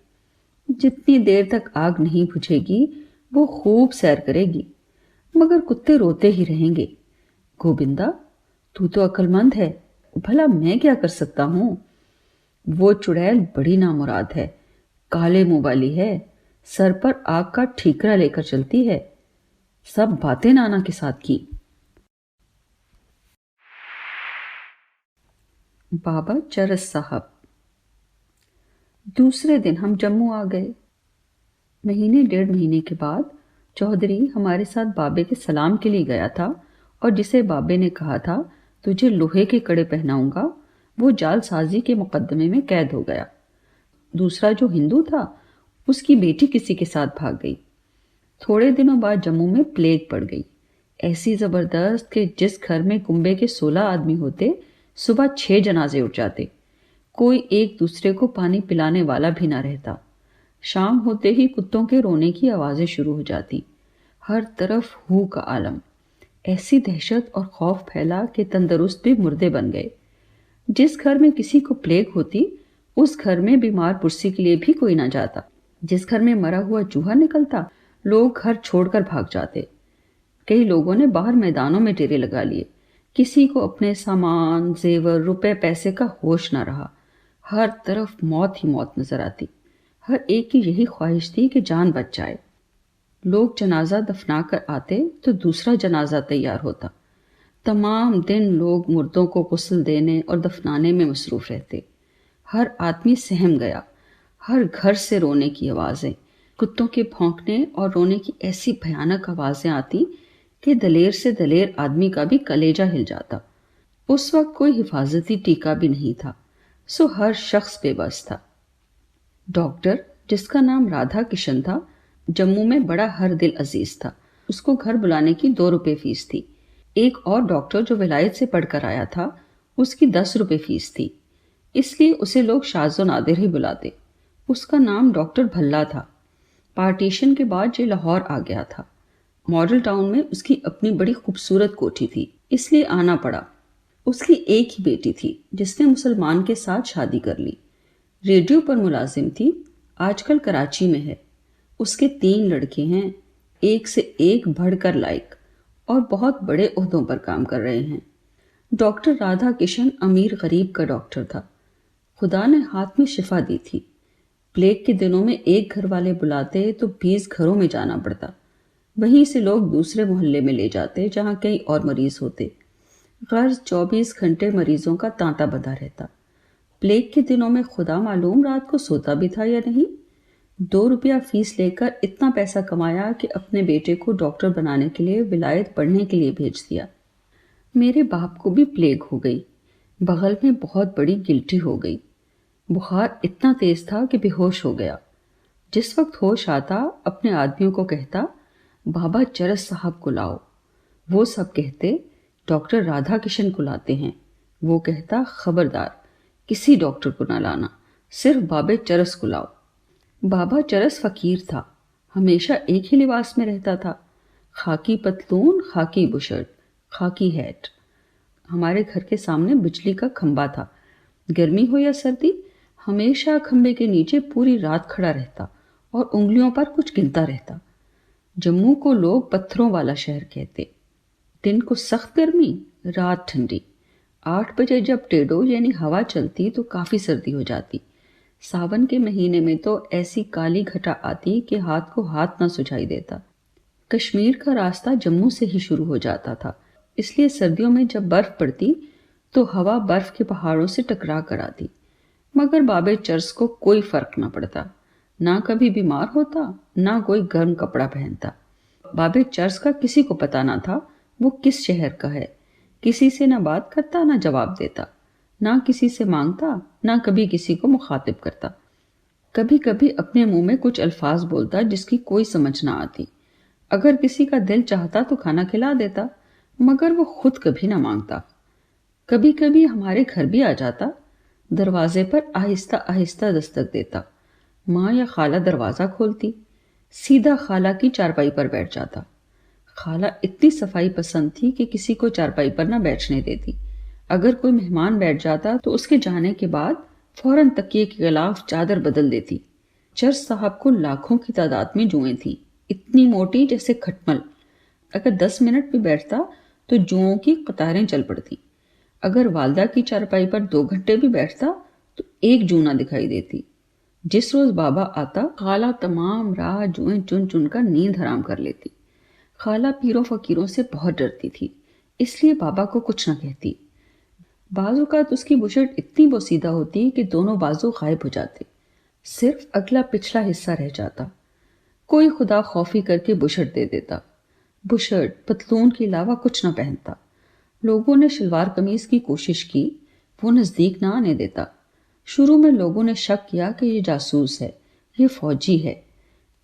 جتنی دیر تک آگ نہیں بجھے گی وہ خوب سیر کرے گی، مگر کتے روتے ہی رہیں گے۔ گوبندا، تو تو عقل مند ہے، بھلا میں کیا کر سکتا ہوں؟ وہ چڑیل بڑی نامراد ہے، کالے منہ والی ہے، سر پر آگ کا ٹھیکرا لے کر چلتی ہے۔ سب باتیں نانا کے ساتھ کی۔ بابا چرس صاحب۔ دوسرے دن ہم جموں آ گئے۔ مہینے ڈیڑھ مہینے کے بعد چودھری ہمارے ساتھ بابے کے سلام کے لیے گیا تھا، اور جسے بابے نے کہا تھا تجھے لوہے کے کڑے پہناؤں گا، وہ جال سازی کے مقدمے میں قید ہو گیا۔ دوسرا جو ہندو تھا اس کی بیٹی کسی کے ساتھ بھاگ گئی۔ تھوڑے دنوں بعد جموں میں پلیگ پڑ گئی، ایسی زبردست کہ جس گھر میں کنبے کے 16 آدمی ہوتے، صبح 6 جنازے اٹھ جاتے، کوئی ایک دوسرے کو پانی پلانے والا بھی نہ رہتا۔ شام ہوتے ہی کتوں کے رونے کی آوازیں شروع ہو جاتی، ہر طرف ہو کا عالم، ایسی دہشت اور خوف پھیلا کہ تندرست بھی مردے بن گئے۔ جس گھر میں کسی کو پلیگ ہوتی اس گھر میں بیمار پرسی کے لیے بھی کوئی نہ جاتا، جس گھر میں مرا ہوا چوہا نکلتا لوگ گھر چھوڑ کر بھاگ جاتے۔ کئی لوگوں نے باہر میدانوں میں ڈیرے لگا لیے، کسی کو اپنے سامان، زیور، روپے پیسے کا ہوش نہ رہا، ہر طرف موت ہی موت نظر آتی۔ ہر ایک کی یہی خواہش تھی کہ جان بچ جائے۔ لوگ جنازہ دفنا کر آتے تو دوسرا جنازہ تیار ہوتا، تمام دن لوگ مردوں کو غسل دینے اور دفنانے میں مصروف رہتے۔ ہر آدمی سہم گیا، ہر گھر سے رونے کی آوازیں، کتوں کے بھونکنے اور رونے کی ایسی بھیانک آوازیں آتی کہ دلیر سے دلیر آدمی کا بھی کلیجہ ہل جاتا۔ اس وقت کوئی حفاظتی ٹیکہ بھی نہیں تھا، سو ہر شخص بے بس تھا۔ ڈاکٹر جس کا نام رادھا کشن تھا، جموں میں بڑا ہر دل عزیز تھا۔ اس کو گھر بلانے کی 2 روپے فیس تھی۔ ایک اور ڈاکٹر جو ولایت سے پڑھ کر آیا تھا، اس کی 10 روپے فیس تھی، اس لیے اسے لوگ شاذ و نادر ہی بلاتے۔ اس کا نام ڈاکٹر بھلا تھا۔ پارٹیشن کے بعد یہ لاہور آ گیا تھا۔ ماڈل ٹاؤن میں اس کی اپنی بڑی خوبصورت کوٹھی تھی، اس لیے آنا پڑا۔ اس کی ایک ہی بیٹی تھی جس نے مسلمان کے ساتھ شادی کر لی، ریڈیو پر ملازم تھی، آج کل کراچی میں ہے۔ اس کے 3 لڑکے ہیں، ایک سے ایک بڑھ کر لائق، اور بہت بڑے عہدوں پر کام کر رہے ہیں۔ ڈاکٹر رادھا کشن امیر غریب کا ڈاکٹر تھا، خدا نے ہاتھ میں شفا دی تھی۔ پلیگ کے دنوں میں ایک گھر والے بلاتے تو 20 گھروں میں جانا پڑتا، وہیں سے لوگ دوسرے محلے میں لے جاتے جہاں کئی اور مریض ہوتے۔ غرض 24 گھنٹے مریضوں کا تانتا بندھا رہتا۔ پلیگ کے دنوں میں خدا معلوم رات کو سوتا بھی تھا یا نہیں۔ 2 روپیہ فیس لے کر اتنا پیسہ کمایا کہ اپنے بیٹے کو ڈاکٹر بنانے کے لیے ولایت پڑھنے کے لیے بھیج دیا۔ میرے باپ کو بھی پلیگ ہو گئی، بغل میں بہت بڑی گلٹی ہو گئی، بخار اتنا تیز تھا کہ بے ہوش ہو گیا۔ جس وقت ہوش آتا اپنے آدمیوں کو کہتا، بابا چرس صاحب کو لاؤ۔ وہ سب کہتے، ڈاکٹر رادھا کشن کو لاتے ہیں۔ وہ کہتا، خبردار، کسی ڈاکٹر کو نہ لانا، صرف بابے چرس کو لاؤ۔ بابا چرس فقیر تھا، ہمیشہ ایک ہی لباس میں رہتا تھا، خاکی پتلون، خاکی بشرٹ، خاکی ہیٹ۔ ہمارے گھر کے سامنے بجلی کا کھمبا تھا، گرمی ہو یا سردی ہمیشہ کھمبے کے نیچے پوری رات کھڑا رہتا اور انگلیوں پر کچھ گنتا رہتا۔ جموں کو لوگ پتھروں والا شہر کہتے۔ دن کو سخت گرمی، رات ٹھنڈی۔ 8 بجے جب ٹیڈو یعنی ہوا چلتی تو کافی سردی ہو جاتی۔ ساون کے مہینے میں تو ایسی کالی گھٹا آتی کہ ہاتھ کو ہاتھ نہ سجھائی دیتا۔ کشمیر کا راستہ جموں سے ہی شروع ہو جاتا تھا، اس لیے سردیوں میں جب برف پڑتی تو ہوا برف کے پہاڑوں سے ٹکرا کر آتی، مگر بابے چرس کو کوئی فرق نہ پڑتا، نہ کبھی بیمار ہوتا، نہ کوئی گرم کپڑا پہنتا۔ بابے چرس کا کسی کو پتا نہ تھا وہ کس شہر کا ہے، کسی سے نہ بات کرتا نہ جواب دیتا، نہ کسی سے مانگتا نہ کبھی کسی کو مخاطب کرتا۔ کبھی کبھی اپنے منہ میں کچھ الفاظ بولتا جس کی کوئی سمجھ نہ آتی، اگر کسی کا دل چاہتا تو کھانا کھلا دیتا، مگر وہ خود کبھی نہ مانگتا۔ کبھی کبھی ہمارے گھر بھی آ جاتا، دروازے پر آہستہ آہستہ دستک دیتا، ماں یا خالہ دروازہ کھولتی، سیدھا خالہ کی چارپائی پر بیٹھ جاتا۔ خالہ اتنی صفائی پسند تھی کہ کسی کو چارپائی پر نہ بیٹھنے دیتی، اگر کوئی مہمان بیٹھ جاتا تو اس کے جانے کے بعد فوراً تکیے کے خلاف چادر بدل دیتی۔ چرس صاحب کو لاکھوں کی تعداد میں جوئیں تھیں، اتنی موٹی جیسے کھٹمل، اگر 10 منٹ بھی بیٹھتا تو جوؤں کی قطاریں چل پڑتی۔ اگر والدہ کی چارپائی پر 2 گھنٹے بھی بیٹھتا تو ایک جو نہ دکھائی دیتی۔ جس روز بابا آتا، خالہ تمام رات جوئیں چن چن کر نیند حرام کر لیتی۔ خالہ پیروں فقیروں سے بہت ڈرتی تھی، اس لیے بابا کو کچھ نہ کہتی۔ بعض اوقات اس کی بشرٹ اتنی بوسیدہ ہوتی کہ دونوں بازو غائب ہو جاتے، صرف اگلا پچھلا حصہ رہ جاتا۔ کوئی خدا خوفی کر کے بشرٹ دے دیتا، بشرٹ پتلون کے علاوہ کچھ نہ پہنتا۔ لوگوں نے شلوار قمیض کی کوشش کی، وہ نزدیک نہ آنے دیتا۔ شروع میں لوگوں نے شک کیا کہ یہ جاسوس ہے، یہ فوجی ہے۔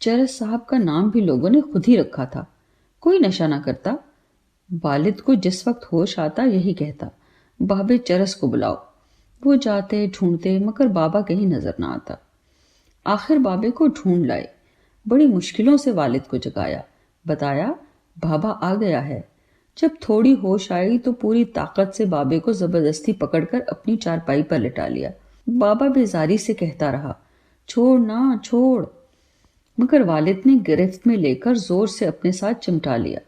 چرس صاحب کا نام بھی لوگوں نے خود ہی رکھا تھا۔ کوئی نشہ نہ کرتا، والد کو جس وقت ہوش آتا یہی کہتا، بابے چرس کو بلاؤ۔ وہ جاتے ڈھونڈتے، مگر بابا کہیں نظر نہ آتا۔ آخر بابے کو ڈھونڈ لائے، بڑی مشکلوں سے والد کو جگایا، بتایا بابا آ گیا ہے۔ جب تھوڑی ہوش آئی تو پوری طاقت سے بابے کو زبردستی پکڑ کر اپنی چارپائی پر لٹا لیا۔ بابا بیزاری سے کہتا رہا، چھوڑ نہ چھوڑ، مگر والد نے گرفت میں لے کر زور سے اپنے ساتھ چمٹا لیا۔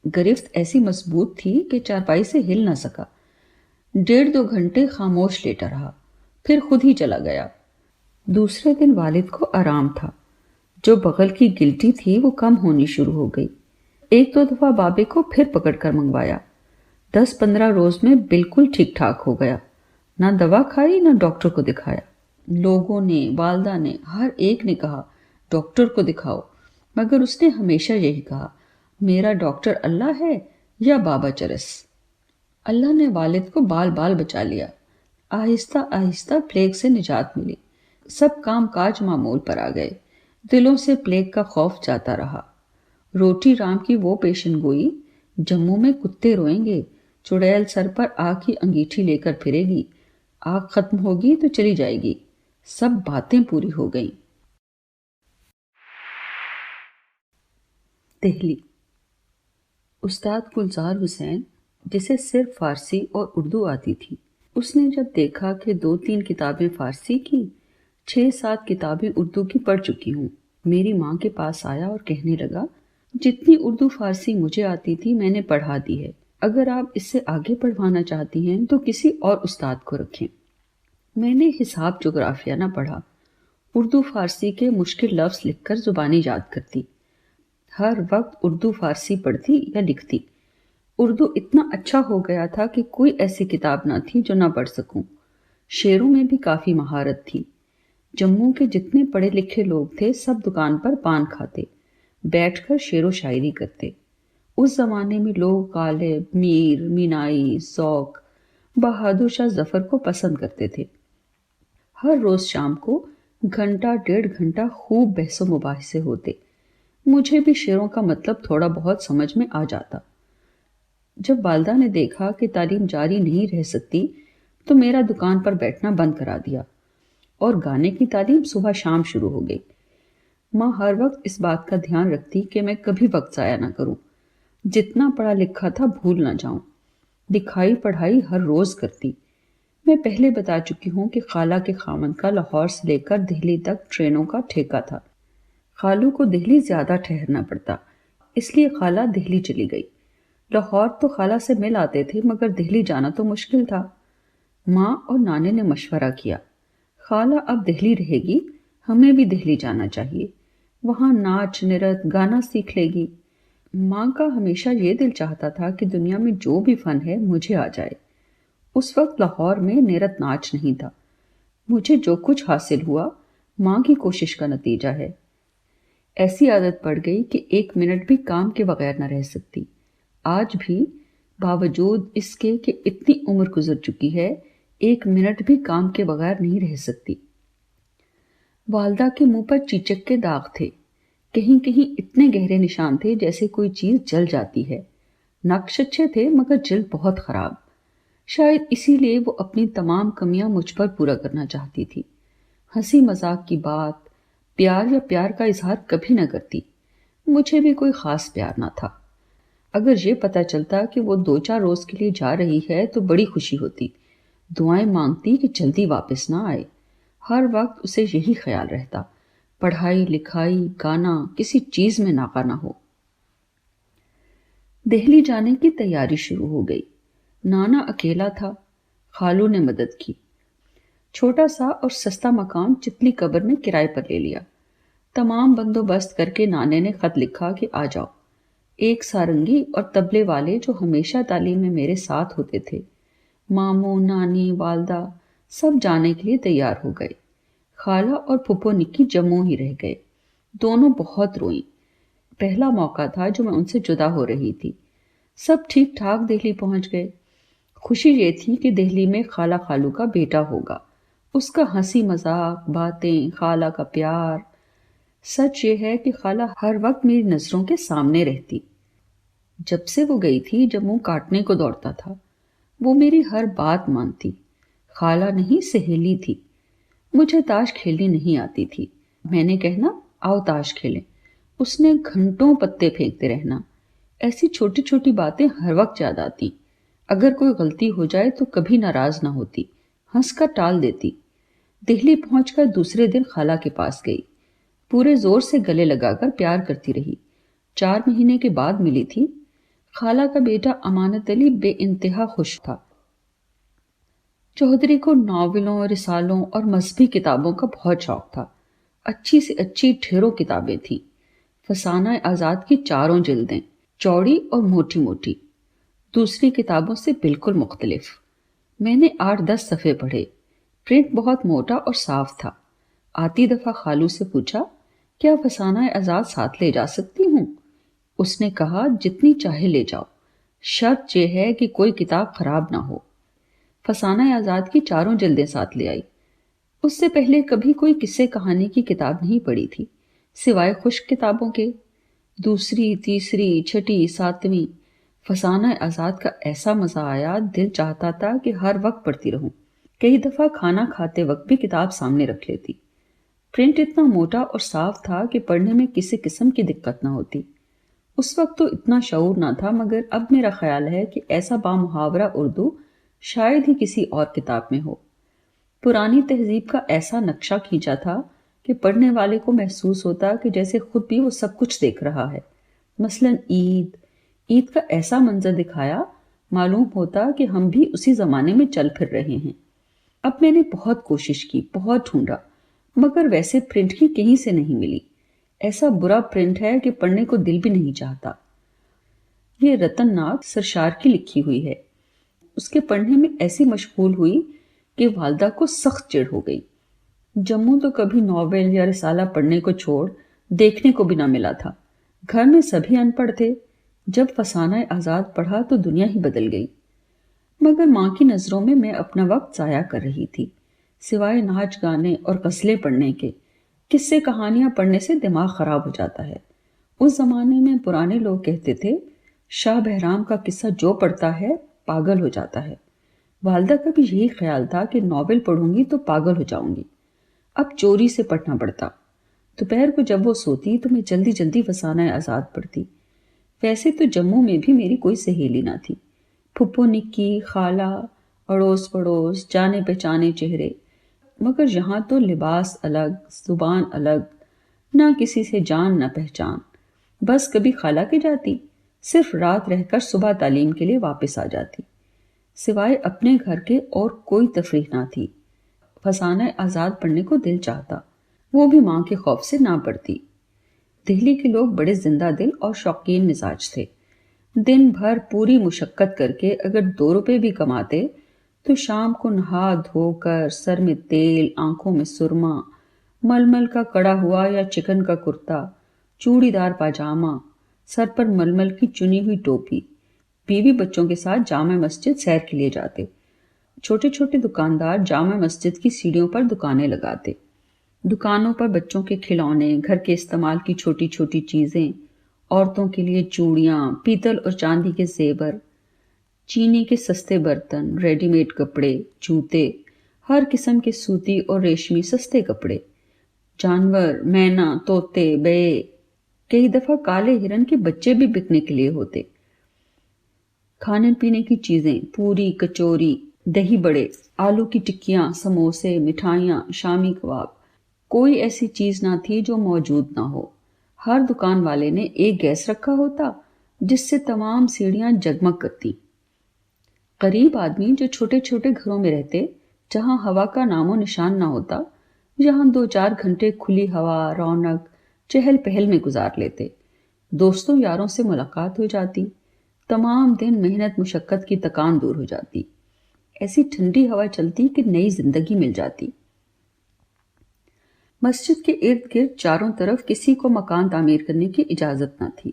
گرفت ایسی مضبوط تھی کہ چارپائی سے ہل نہ سکا۔ 1.5-2 گھنٹے خاموش لیٹا رہا، پھر خود ہی چلا گیا۔ دوسرے دن والد کو آرام تھا، جو بغل کی گلٹی تھی وہ کم ہونی شروع ہو گئی۔ 1-2 دفعہ بابے کو پھر پکڑ کر منگوایا، 10-15 روز میں بالکل ٹھیک ٹھاک ہو گیا، نہ دوا کھائی نہ ڈاکٹر کو دکھایا۔ لوگوں نے، والدہ نے، ہر ایک نے کہا ڈاکٹر کو دکھاؤ، مگر اس نے ہمیشہ یہی کہا، میرا ڈاکٹر اللہ ہے یا بابا چرس۔ اللہ نے والد کو بال بال بچا لیا۔ آہستہ آہستہ پلیگ سے نجات ملی، سب کام کاج معمول پر آ گئے، دلوں سے پلیگ کا خوف جاتا رہا۔ روٹی رام کی وہ پیشن گوئی، جموں میں کتے روئیں گے، چڑیل سر پر آگ کی انگیٹھی لے کر پھرے گی، آگ ختم ہوگی تو چلی جائے گی، سب باتیں پوری ہو گئیں۔ دہلی۔ استاد گلزار حسین، جسے صرف فارسی اور اردو آتی تھی، اس نے جب دیکھا کہ 2-3 کتابیں فارسی کی، 6-7 کتابیں اردو کی پڑھ چکی ہوں، میری ماں کے پاس آیا اور کہنے لگا، جتنی اردو فارسی مجھے آتی تھی میں نے پڑھا دی ہے، اگر آپ اس سے آگے پڑھوانا چاہتی ہیں تو کسی اور استاد کو رکھیں۔ میں نے حساب جغرافیہ نہ پڑھا، اردو فارسی کے مشکل لفظ لکھ کر زبانی یاد کرتی، ہر وقت اردو فارسی پڑھتی یا لکھتی۔ اردو اتنا اچھا ہو گیا تھا کہ کوئی ایسی کتاب نہ تھی جو نہ پڑھ سکوں۔ شعروں میں بھی کافی مہارت تھی۔ جموں کے جتنے پڑھے لکھے لوگ تھے سب دکان پر پان کھاتے، بیٹھ کر شعر و شاعری کرتے۔ اس زمانے میں لوگ غالب، میر، مینائی، ذوق، بہادر شاہ ظفر کو پسند کرتے تھے۔ ہر روز شام کو 1-1.5 گھنٹہ خوب بحث و مباحثے ہوتے۔ مجھے بھی شعروں کا مطلب تھوڑا بہت سمجھ میں آ جاتا۔ جب والدہ نے دیکھا کہ تعلیم جاری نہیں رہ سکتی تو میرا دکان پر بیٹھنا بند کرا دیا اور گانے کی تعلیم صبح شام شروع ہو گئی۔ ماں ہر وقت اس بات کا دھیان رکھتی کہ میں کبھی وقت ضائع نہ کروں، جتنا پڑھا لکھا تھا بھول نہ جاؤں۔ لکھائی پڑھائی ہر روز کرتی۔ میں پہلے بتا چکی ہوں کہ خالہ کے خامند کا لاہور سے لے کر دہلی تک ٹرینوں کا ٹھیکہ تھا۔ خالو کو دہلی زیادہ ٹھہرنا پڑتا، اس لیے خالہ دہلی چلی گئی۔ لاہور تو خالہ سے مل آتے تھے مگر دہلی جانا تو مشکل تھا۔ ماں اور نانے نے مشورہ کیا، خالہ اب دہلی رہے گی، ہمیں بھی دہلی جانا چاہیے، وہاں ناچ نرت گانا سیکھ لے گی۔ ماں کا ہمیشہ یہ دل چاہتا تھا کہ دنیا میں جو بھی فن ہے مجھے آ جائے۔ اس وقت لاہور میں نیرت ناچ نہیں تھا۔ مجھے جو کچھ حاصل ہوا ماں کی کوشش کا نتیجہ ہے۔ ایسی عادت پڑ گئی کہ 1 منٹ بھی کام کے بغیر نہ رہ سکتی۔ آج بھی باوجود اس کے کہ اتنی عمر گزر چکی ہے، 1 منٹ بھی کام کے بغیر نہیں رہ سکتی۔ والدہ کے منہ پر چیچک کے داغ تھے، کہیں کہیں اتنے گہرے نشان تھے جیسے کوئی چیز جل جاتی ہے۔ نقش اچھے تھے مگر جلد بہت خراب۔ شاید اسی لیے وہ اپنی تمام کمیاں مجھ پر پورا کرنا چاہتی تھی۔ ہنسی مذاق کی بات، پیار یا پیار کا اظہار کبھی نہ کرتی۔ مجھے بھی کوئی خاص پیار نہ تھا۔ اگر یہ پتہ چلتا کہ وہ 2-4 روز کے لیے جا رہی ہے تو بڑی خوشی ہوتی، دعائیں مانگتی کہ جلدی واپس نہ آئے۔ ہر وقت اسے یہی خیال رہتا، پڑھائی لکھائی گانا کسی چیز میں ناکا نہ ہو۔ دہلی جانے کی تیاری شروع ہو گئی۔ نانا اکیلا تھا، خالو نے مدد کی۔ چھوٹا سا اور سستا مکان چتلی قبر میں کرائے پر لے لیا۔ تمام بندوبست کر کے نانے نے خط لکھا کہ آ جاؤ۔ ایک سارنگی اور طبلے والے جو ہمیشہ تعلیم میں میرے ساتھ ہوتے تھے، ماموں نانی والدہ سب جانے کے لیے تیار ہو گئے۔ خالہ اور پھپھو نکی جموں ہی رہ گئے۔ دونوں بہت روئیں۔ پہلا موقع تھا جو میں ان سے جدا ہو رہی تھی۔ سب ٹھیک ٹھاک دہلی پہنچ گئے۔ خوشی یہ تھی کہ دہلی میں خالہ خالو کا بیٹا ہوگا۔ اس کا ہنسی مذاق، باتیں، خالہ کا پیار۔ سچ یہ ہے کہ خالہ ہر وقت میری نظروں کے سامنے رہتی۔ جب سے وہ گئی تھی جموں کاٹنے کو دوڑتا تھا۔ وہ میری ہر بات مانتی۔ خالہ نہیں سہیلی تھی۔ مجھے تاش کھیلنی نہیں آتی تھی۔ میں نے کہنا آؤ تاش کھیلیں، اس نے گھنٹوں پتے پھینکتے رہنا۔ ایسی چھوٹی چھوٹی باتیں ہر وقت یاد آتی۔ اگر کوئی غلطی ہو جائے تو کبھی ناراض نہ ہوتی، ہنس کر ٹال دیتی۔ دہلی پہنچ کر دوسرے دن خالہ کے پاس گئی۔ پورے زور سے گلے لگا کر پیار کرتی رہی۔ 4 مہینے کے بعد ملی تھی۔ خالہ کا بیٹا امانت علی بے انتہا خوش تھا۔ چودھری کو ناولوں، رسالوں اور مذہبی کتابوں کا بہت شوق تھا۔ اچھی سے اچھی ڈھیروں کتابیں تھیں۔ فسانہ آزاد کی 4 جلدیں، چوڑی اور موٹی موٹی، دوسری کتابوں سے بالکل مختلف۔ میں نے 8-10 صفحے پڑھے۔ پرنٹ بہت موٹا اور صاف تھا۔ آتی دفعہ خالو سے پوچھا، کیا فسانہ آزاد ساتھ لے جا سکتی ہوں؟ اس نے کہا جتنی چاہے لے جاؤ، شرط یہ ہے کہ کوئی کتاب خراب نہ ہو۔ فسانہ آزاد کی 4 جلدیں ساتھ لے آئی۔ اس سے پہلے کبھی کوئی قصے کہانی کی کتاب نہیں پڑھی تھی، سوائے خشک کتابوں کے۔ 2، 3، چھٹی، 7ویں فسانہ آزاد کا ایسا مزہ آیا، دل چاہتا تھا کہ ہر وقت پڑھتی رہوں۔ کئی دفعہ کھانا کھاتے وقت بھی کتاب سامنے رکھ لیتی۔ پرنٹ اتنا موٹا اور صاف تھا کہ پڑھنے میں کسی قسم کی دقت نہ ہوتی۔ اس وقت تو اتنا شعور نہ تھا، مگر اب میرا خیال ہے کہ ایسا بامحاورہ اردو شاید ہی کسی اور کتاب میں ہو۔ پرانی تہذیب کا ایسا نقشہ کھینچا تھا کہ پڑھنے والے کو محسوس ہوتا کہ جیسے خود بھی وہ سب کچھ دیکھ رہا ہے۔ مثلاً عید کا ایسا منظر دکھایا، معلوم ہوتا کہ ہم بھی اسی زمانے میں چل پھر رہے ہیں۔ اب میں نے بہت کوشش کی، بہت ڈھونڈا، مگر ویسے پرنٹ کی کہیں سے نہیں ملی۔ ایسا برا پرنٹ ہے کہ پڑھنے کو دل بھی نہیں چاہتا۔ یہ رتن ناتھ سرشار کی لکھی ہوئی ہے۔ اس کے پڑھنے میں ایسی مشغول ہوئی کہ والدہ کو سخت چڑ ہو گئی۔ جموں تو کبھی ناول یا رسالہ پڑھنے کو چھوڑ دیکھنے کو بھی نہ ملا تھا۔ گھر میں سبھی ان پڑھ تھے۔ جب فسانہ آزاد پڑھا تو دنیا ہی بدل گئی۔ مگر ماں کی نظروں میں میں اپنا وقت ضائع کر رہی تھی، سوائے ناچ گانے اور غزلیں پڑھنے کے۔ قصے کہانیاں پڑھنے سے دماغ خراب ہو جاتا ہے۔ اس زمانے میں پرانے لوگ کہتے تھے، شاہ بہرام کا قصہ جو پڑھتا ہے پاگل ہو جاتا ہے۔ والدہ کا بھی یہی خیال تھا کہ ناول پڑھوں گی تو پاگل ہو جاؤں گی۔ اب چوری سے پڑھنا پڑتا۔ دوپہر کو جب وہ سوتی تو میں جلدی جلدی فسانہ آزاد پڑھتی۔ ویسے تو جموں میں بھی میری کوئی سہیلی نہ تھی۔ پھپھو نکی، خالہ، اڑوس پڑوس، جانے پہچانے چہرے، مگر یہاں تو لباس الگ، زبان الگ، نہ کسی سے جان نہ پہچان۔ بس کبھی خالہ کے جاتی، صرف رات رہ کر صبح تعلیم کے لیے واپس آ جاتی۔ سوائے اپنے گھر کے اور کوئی تفریح نہ تھی۔ فسانہ آزاد پڑھنے کو دل چاہتا، وہ بھی ماں کے خوف سے نہ پڑھتی۔ دہلی کے لوگ بڑے زندہ دل اور شوقین مزاج تھے۔ دن بھر پوری مشقت کر کے اگر 2 روپے بھی کماتے تو شام کو نہا دھو کر سر میں تیل، آنکھوں میں سرما، ململ کا کڑا ہوا یا چکن کا کرتا، چوڑی دار پاجامہ، سر پر ململ کی چنی ہوئی ٹوپی، بیوی بچوں کے ساتھ جامع مسجد سیر کے لیے جاتے۔ چھوٹے چھوٹے دکاندار جامع مسجد کی سیڑھیوں پر دکانیں لگاتے۔ دکانوں پر بچوں کے کھلونے، گھر کے استعمال کی چھوٹی چھوٹی چیزیں، عورتوں کے لیے چوڑیاں، پیتل اور چاندی کے زیور، چینی کے سستے برتن، ریڈی میڈ کپڑے، جوتے، ہر قسم کے سوتی اور ریشمی سستے کپڑے، جانور، مینا، طوطے، بے، کئی دفعہ کالے ہرن کے بچے بھی بکنے کے لیے ہوتے۔ کھانے پینے کی چیزیں، پوری، کچوری، دہی بڑے، آلو کی ٹکیاں، سموسے، مٹھائیاں، شامی کباب، کوئی ایسی چیز نہ تھی جو موجود نہ ہو۔ ہر دکان والے نے ایک گیس رکھا ہوتا جس سے تمام سیڑھیاں جگمگ کرتی۔ غریب آدمی جو چھوٹے چھوٹے گھروں میں رہتے، جہاں ہوا کا نام و نشان نہ ہوتا، جہاں 2-4 گھنٹے کھلی ہوا، رونق، چہل پہل میں گزار لیتے، دوستوں یاروں سے ملاقات ہو جاتی، تمام دن محنت مشقت کی تکان دور ہو جاتی، ایسی ٹھنڈی ہوا چلتی کہ نئی زندگی مل جاتی۔ مسجد کے ارد گرد چاروں طرف کسی کو مکان تعمیر کرنے کی اجازت نہ تھی۔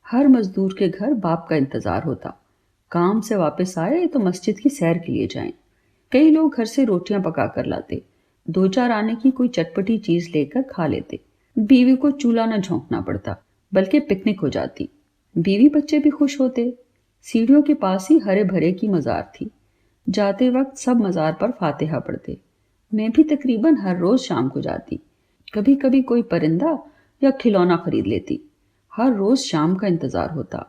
ہر مزدور کے گھر باپ کا انتظار ہوتا، کام سے واپس آئے تو مسجد کی سیر کے لیے جائیں۔ کئی لوگ گھر سے روٹیاں پکا کر لاتے، 2-4 آنے کی کوئی چٹپٹی چیز لے کر کھا لیتے۔ بیوی کو چولہا نہ جھونکنا پڑتا، بلکہ پکنک ہو جاتی۔ بیوی بچے بھی خوش ہوتے۔ سیڑھیوں کے پاس ہی ہرے بھرے کی مزار تھی، جاتے وقت سب مزار پر فاتحہ پڑھتے۔ میں بھی تقریباً ہر روز شام کو جاتی، کبھی کبھی کوئی پرندہ یا کھلونا خرید لیتی۔ ہر روز شام کا انتظار ہوتا۔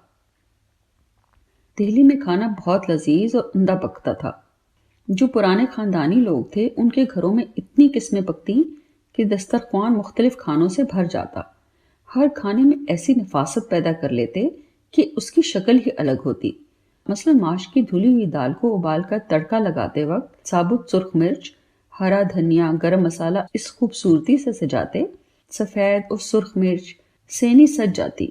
دہلی میں کھانا بہت لذیذ اور عمدہ پکتا تھا۔ جو پرانے خاندانی لوگ تھے ان کے گھروں میں اتنی قسمیں پکتی کہ دسترخوان مختلف کھانوں سے بھر جاتا۔ ہر کھانے میں ایسی نفاست پیدا کر لیتے کہ اس کی شکل ہی الگ ہوتی۔ مثلا ماش کی دھلی ہوئی دال کو ابال کر تڑکا لگاتے وقت ثابت سرخ مرچ، ہرا دھنیا، گرم مسالہ اس خوبصورتی سے سجاتے، سفید اور سرخ مرچ سینی سج جاتی۔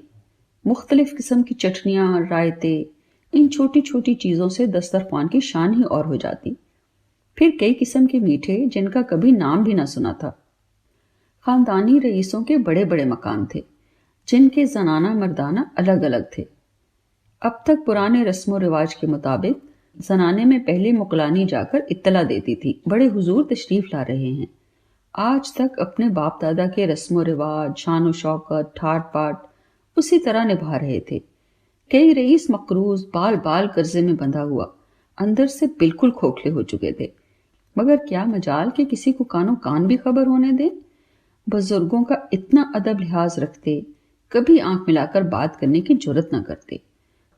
مختلف قسم کی چٹنیاں، رائتے، ان چھوٹی چھوٹی چیزوں سے دسترخوان کی شان ہی اور ہو جاتی۔ پھر کئی قسم کے میٹھے جن کا کبھی نام بھی نہ سنا تھا۔ خاندانی رئیسوں کے بڑے بڑے مکان تھے جن کے زنانہ مردانہ الگ الگ تھے۔ اب تک پرانے رسم و رواج کے مطابق زنانے میں پہلے مقلانی جا کر اطلاع دیتی تھی، بڑے حضور تشریف لا رہے ہیں۔ آج تک اپنے باپ دادا کے رسم و رواج، شان و شوکت، ٹھاٹ پاٹ اسی طرح نبھا رہے تھے۔ کئی رئیس مقروض، بال بال قرضے میں بندھا ہوا، اندر سے بالکل کھوکھلے ہو چکے تھے، مگر کیا مجال کہ کسی کو کانوں کان بھی خبر ہونے دیں۔ بزرگوں کا اتنا ادب لحاظ رکھتے، کبھی آنکھ ملا کر بات کرنے کی جرت نہ کرتے۔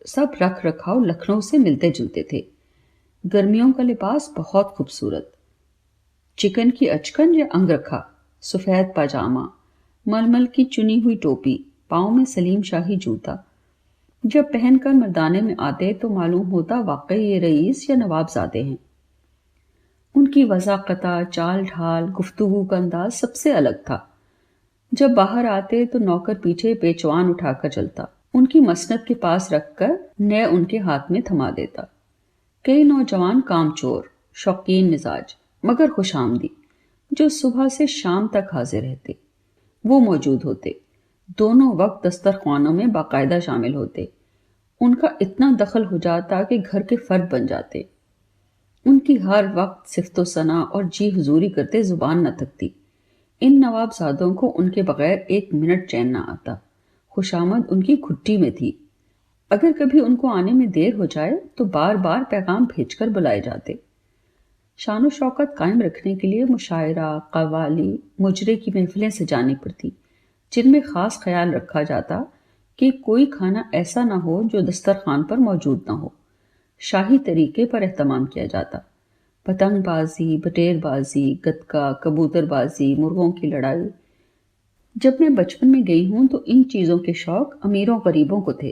سب رکھ رکھاؤ لکھنؤ سے ملتے جلتے تھے۔ گرمیوں کا لباس بہت خوبصورت، چکن کی اچکن یا انگرکھا، سفید پاجامہ، ململ کی چنی ہوئی ٹوپی، پاؤں میں سلیم شاہی جوتا۔ جب پہن کر مردانے میں آتے تو معلوم ہوتا واقعی یہ رئیس یا نواب زادے ہیں۔ ان کی وضاقتہ، چال ڈھال، گفتگو کا انداز سب سے الگ تھا۔ جب باہر آتے تو نوکر پیچھے پیچوان اٹھا کر چلتا، ان کی مسند کے پاس رکھ کر نئے ان کے ہاتھ میں تھما دیتا۔ کئی نوجوان کام چور، شوقین مزاج مگر خوش آمدی، جو صبح سے شام تک حاضر رہتے، وہ موجود ہوتے، دونوں وقت دسترخوانوں میں باقاعدہ شامل ہوتے۔ ان کا اتنا دخل ہو جاتا کہ گھر کے فرد بن جاتے۔ ان کی ہر وقت صفت و ثنا اور جی حضوری کرتے زبان نہ تھکتی۔ ان نواب زادوں کو ان کے بغیر ایک منٹ چین نہ آتا۔ خوشامد ان کی گھٹی میں تھی۔ اگر کبھی ان کو آنے میں دیر ہو جائے تو بار بار پیغام بھیج کر بلائے جاتے۔ شان و شوکت قائم رکھنے کے لیے مشاعرہ، قوالی، مجرے کی محفلیں سجانی پڑتی، جن میں خاص خیال رکھا جاتا کہ کوئی کھانا ایسا نہ ہو جو دسترخوان پر موجود نہ ہو۔ شاہی طریقے پر اہتمام کیا جاتا۔ پتنگ بازی، بٹیر بازی، گتکا، کبوتر بازی، مرغوں کی لڑائی۔ جب میں بچپن میں گئی ہوں تو ان چیزوں کے شوق امیروں غریبوں کو تھے۔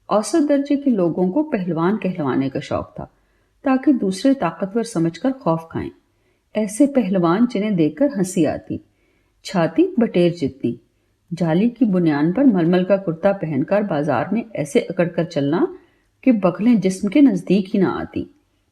اوسط درجے کے لوگوں کو پہلوان کہلوانے کا شوق تھا تاکہ دوسرے طاقتور سمجھ کر خوف کھائیں۔ ایسے پہلوان جنہیں دیکھ کر ہنسی آتی، چھاتی بٹیر جتنی، جالی کی بنیان پر ململ کا کرتا پہن کر بازار میں ایسے اکڑ کر چلنا کہ بغلیں جسم کے نزدیک ہی نہ آتی۔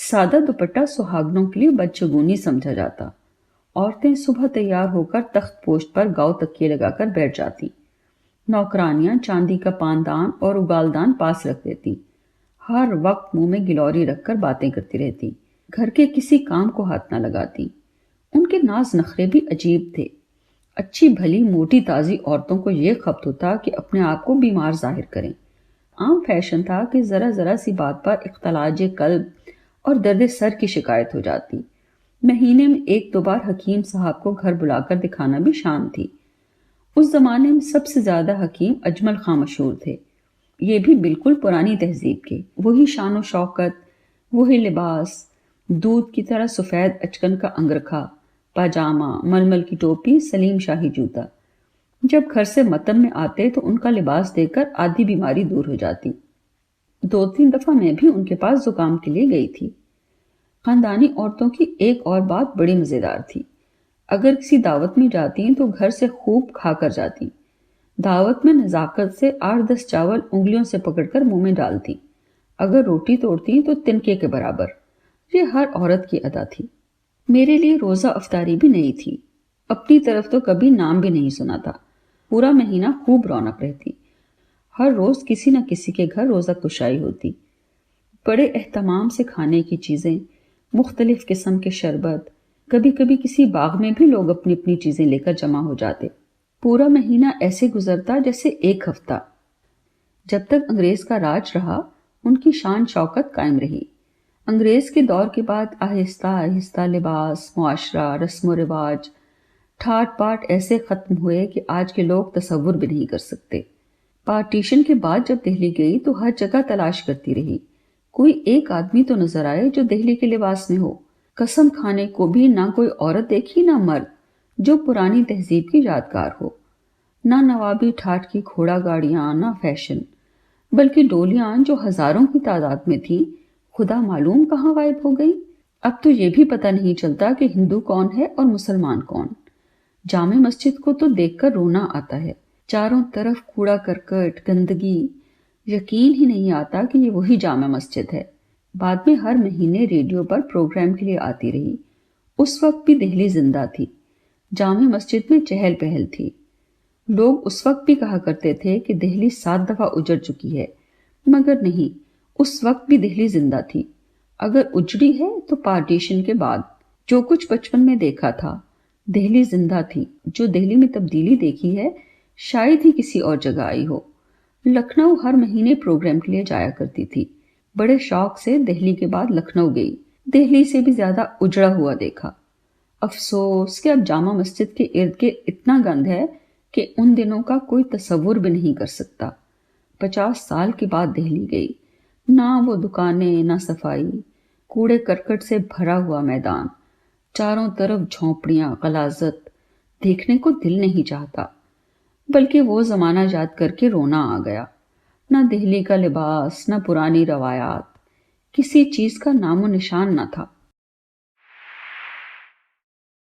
سادہ دوپٹہ سہاگنوں کے لیے بدشگونی سمجھا جاتا۔ عورتیں صبح تیار ہو کر تخت پوشت پر گاؤ تکیے لگا کر بیٹھ جاتی۔ نوکرانیاں چاندی کا پاندان اور اگالدان پاس رکھ دیتی، ہر وقت منہ میں گلوری رکھ کر باتیں کرتی رہتی، گھر کے کسی کام کو ہاتھ نہ لگاتی۔ ان کے ناز نخرے بھی عجیب تھے۔ اچھی بھلی موٹی تازی عورتوں کو یہ خبط ہوتا کہ اپنے آپ کو بیمار ظاہر کریں۔ عام فیشن تھا کہ ذرا ذرا سی بات پر اختلاج قلب اور درد سر کی شکایت ہو جاتی۔ مہینے میں 1-2 بار حکیم صاحب کو گھر بلا کر دکھانا بھی شان تھی۔ اس زمانے میں سب سے زیادہ حکیم اجمل خاں مشہور تھے، یہ بھی بالکل پرانی تہذیب کے۔ وہی شان و شوکت، وہی لباس، دودھ کی طرح سفید اچکن کا انگرکھا، پاجامہ، ململ کی ٹوپی، سلیم شاہی جوتا۔ جب گھر سے متن میں آتے تو ان کا لباس دیکھ کر آدھی بیماری دور ہو جاتی۔ 2-3 دفعہ میں بھی ان کے پاس زکام کے لیے گئی تھی۔ خاندانی عورتوں کی ایک اور بات بڑی مزیدار تھی۔ اگر کسی دعوت میں جاتی تو گھر سے خوب کھا کر جاتی۔ دعوت میں نزاکت سے 8-10 چاول انگلیوں سے پکڑ کر منہ میں ڈالتی۔ اگر روٹی توڑتی تو تنکے کے برابر۔ یہ ہر عورت کی ادا تھی۔ میرے لیے روزہ افطاری بھی نہیں تھی۔ اپنی طرف تو کبھی نام بھی نہیں سنا تھا۔ پورا مہینہ خوب رونق رہتی۔ ہر روز کسی نہ کسی کے گھر روزہ کشائی ہوتی۔ بڑے اہتمام سے کھانے کی چیزیں، مختلف قسم کے شربت، کبھی کبھی کسی باغ میں بھی لوگ اپنی اپنی چیزیں لے کر جمع ہو جاتے۔ پورا مہینہ ایسے گزرتا جیسے ایک ہفتہ۔ جب تک انگریز کا راج رہا ان کی شان شوکت قائم رہی۔ انگریز کے دور کے بعد آہستہ آہستہ لباس، معاشرہ، رسم و رواج، ٹھاٹ پاٹ ایسے ختم ہوئے کہ آج کے لوگ تصور بھی نہیں کر سکتے۔ پارٹیشن کے بعد جب دہلی گئی تو ہر جگہ تلاش کرتی رہی، کوئی ایک آدمی تو نظر آئے جو دہلی کے لباس میں ہو۔ قسم کھانے کو بھی نہ کوئی عورت دیکھی نہ مرد جو پرانی تہذیب کی یادگار ہو۔ نہ نوابی ٹھاٹ کی گھوڑا گاڑیاں، نہ فیشن، بلکہ ڈولیاں جو ہزاروں کی تعداد میں تھی خدا معلوم کہاں غائب ہو گئی۔ اب تو یہ بھی پتہ نہیں چلتا کہ ہندو کون ہے اور مسلمان کون۔ جامع مسجد کو تو دیکھ کر رونا آتا ہے، چاروں طرف کوڑا کرکٹ، گندگی، یقین ہی نہیں آتا کہ یہ وہی جامع مسجد ہے۔ بعد میں ہر مہینے ریڈیو پر پروگرام کے لیے آتی رہی۔ اس وقت بھی دہلی زندہ تھی، جامع مسجد میں چہل پہل تھی۔ لوگ اس وقت بھی کہا کرتے تھے کہ دہلی 7 دفعہ اجڑ چکی ہے، مگر نہیں، اس وقت بھی دہلی زندہ تھی۔ اگر اجڑی ہے تو پارٹیشن کے بعد۔ جو کچھ بچپن میں دیکھا تھا، دہلی زندہ تھی۔ جو دہلی میں تبدیلی دیکھی ہے شاید ہی کسی اور جگہ آئی ہو۔ لکھنؤ ہر مہینے پروگرام کے لیے جایا کرتی تھی۔ بڑے شوق سے دہلی کے بعد لکھنؤ گئی، دہلی سے بھی زیادہ اجڑا ہوا دیکھا۔ افسوس کہ اب جامع مسجد کے ارد گرد اتنا گند ہے کہ ان دنوں کا کوئی تصور بھی نہیں کر سکتا۔ 50 سال کے بعد دہلی گئی، نہ وہ دکانیں، نہ صفائی، کوڑے کرکٹ سے بھرا ہوا میدان، چاروں طرف جھونپڑیاں، غلاظت، دیکھنے کو دل نہیں چاہتا۔ بلکہ وہ زمانہ یاد کر کے رونا آ گیا۔ نہ دہلی کا لباس، نہ پرانی روایات، کسی چیز کا نام و نشان نہ تھا۔